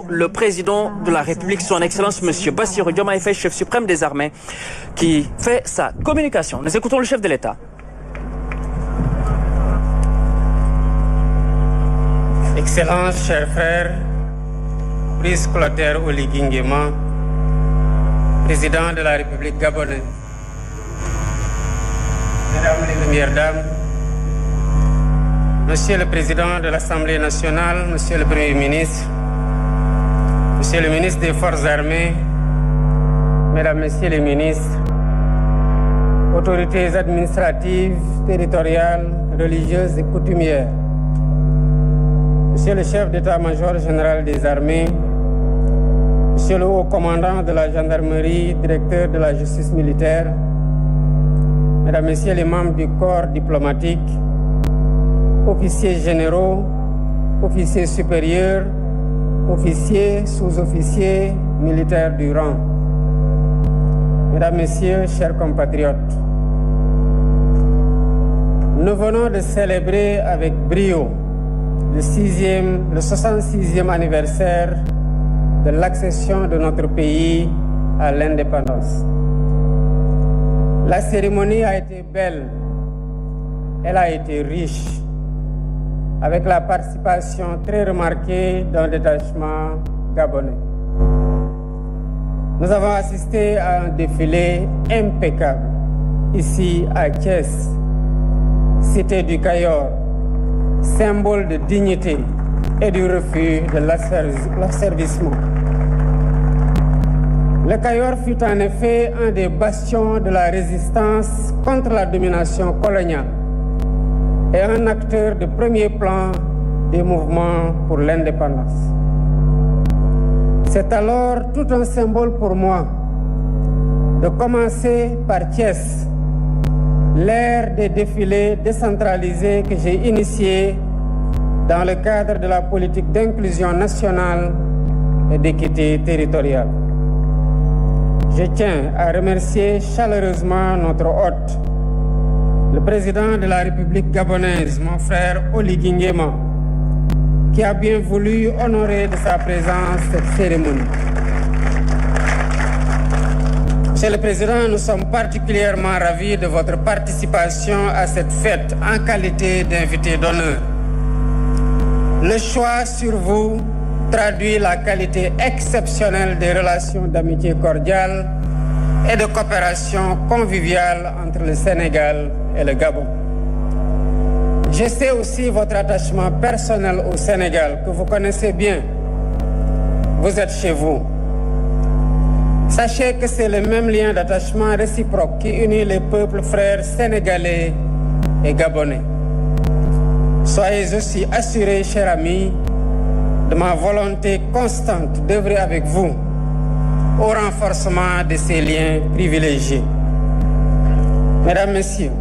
Le président de la République, son Excellence, M. Bassirou Diomaye Faye, chef suprême des armées, qui fait sa communication. Nous écoutons le chef de l'État. Excellences, chers frères, Brice Clotaire Oligui Nguema, président de la République gabonaise, Mesdames les Premières Dames, Monsieur le Président de l'Assemblée nationale, Monsieur le Premier ministre, Monsieur le ministre des Forces armées, Mesdames, Messieurs les ministres, autorités administratives, territoriales, religieuses et coutumières, Monsieur le chef d'état-major général des armées, Monsieur le haut commandant de la gendarmerie, directeur de la justice militaire, Mesdames, Messieurs les membres du corps diplomatique, officiers généraux, officiers supérieurs, officiers, sous-officiers, militaires du rang. Mesdames, Messieurs, chers compatriotes, nous venons de célébrer avec brio le 66e anniversaire de l'accession de notre pays à l'indépendance. La cérémonie a été belle, elle a été riche, avec la participation très remarquée d'un détachement gabonais. Nous avons assisté à un défilé impeccable, ici à Thiès, cité du Cayor, symbole de dignité et du refus de l'asservissement. Le Cayor fut en effet un des bastions de la résistance contre la domination coloniale et un acteur de premier plan des mouvements pour l'indépendance. C'est alors tout un symbole pour moi de commencer par Thiès, l'ère des défilés décentralisés que j'ai initié dans le cadre de la politique d'inclusion nationale et d'équité territoriale. Je tiens à remercier chaleureusement notre hôte, le président de la République gabonaise, mon frère Oligui Nguema, qui a bien voulu honorer de sa présence cette cérémonie. Monsieur le Président, nous sommes particulièrement ravis de votre participation à cette fête en qualité d'invité d'honneur. Le choix sur vous traduit la qualité exceptionnelle des relations d'amitié cordiale et de coopération conviviale entre le Sénégal et le Gabon. Je sais aussi votre attachement personnel au Sénégal, que vous connaissez bien. Vous êtes chez vous. Sachez que c'est le même lien d'attachement réciproque qui unit les peuples frères sénégalais et gabonais. Soyez aussi assurés, chers amis, de ma volonté constante d'œuvrer avec vous au renforcement de ces liens privilégiés. Mesdames, Messieurs,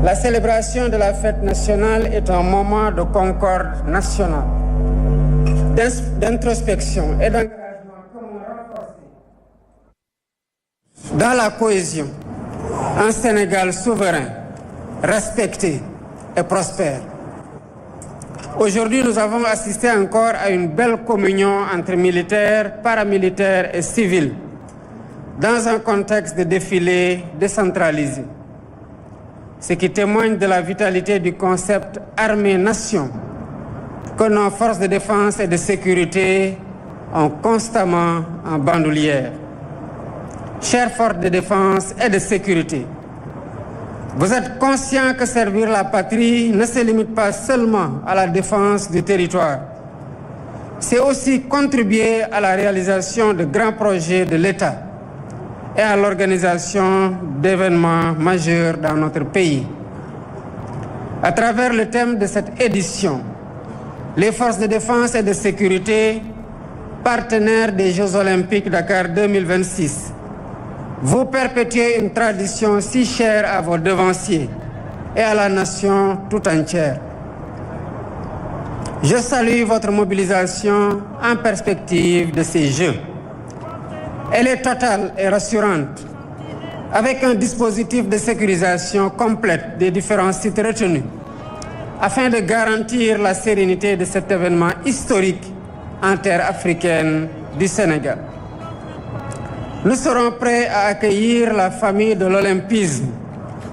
la célébration de la fête nationale est un moment de concorde nationale, d'introspection et d'engagement commun renforcé dans la cohésion, un Sénégal souverain, respecté et prospère. Aujourd'hui, nous avons assisté encore à une belle communion entre militaires, paramilitaires et civils, dans un contexte de défilé décentralisé, ce qui témoigne de la vitalité du concept armée-nation que nos forces de défense et de sécurité ont constamment en bandoulière. Chères forces de défense et de sécurité, vous êtes conscients que servir la patrie ne se limite pas seulement à la défense du territoire. C'est aussi contribuer à la réalisation de grands projets de l'État et à l'organisation d'événements majeurs dans notre pays. À travers le thème de cette édition, les forces de défense et de sécurité, partenaires des Jeux Olympiques Dakar 2026, vous perpétuez une tradition si chère à vos devanciers et à la nation tout entière. Je salue votre mobilisation en perspective de ces Jeux. Elle est totale et rassurante, avec un dispositif de sécurisation complète des différents sites retenus, afin de garantir la sérénité de cet événement historique en terre africaine du Sénégal. Nous serons prêts à accueillir la famille de l'olympisme,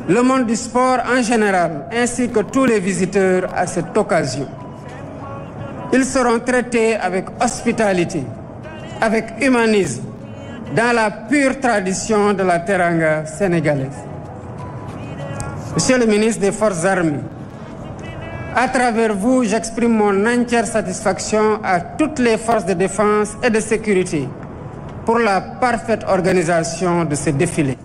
le monde du sport en général, ainsi que tous les visiteurs à cette occasion. Ils seront traités avec hospitalité, avec humanisme, dans la pure tradition de la teranga sénégalaise. Monsieur le ministre des Forces armées, à travers vous, j'exprime mon entière satisfaction à toutes les forces de défense et de sécurité pour la parfaite organisation de ce défilé.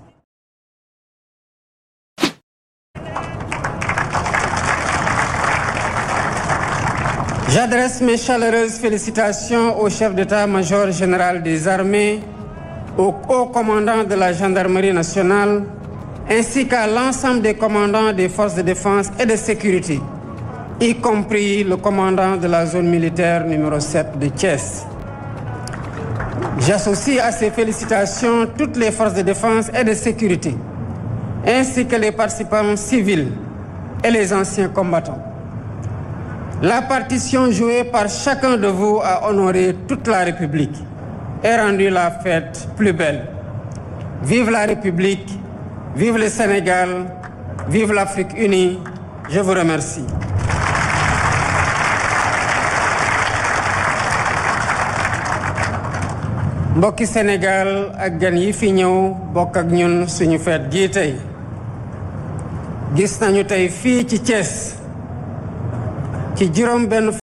J'adresse mes chaleureuses félicitations au chef d'état-major général des armées, au haut commandant de la gendarmerie nationale, ainsi qu'à l'ensemble des commandants des forces de défense et de sécurité, y compris le commandant de la zone militaire numéro 7 de Thiès. J'associe à ces félicitations toutes les forces de défense et de sécurité, ainsi que les participants civils et les anciens combattants. La partition jouée par chacun de vous a honoré toute la République et rendu la fête plus belle. Vive la République, vive le Sénégal, vive l'Afrique unie. Je vous remercie. mbokki Sénégal ak gan yi fi ñëw bokk ak ñun suñu feet gii tey gis nañu tey fii ci Thiès ci juróom benn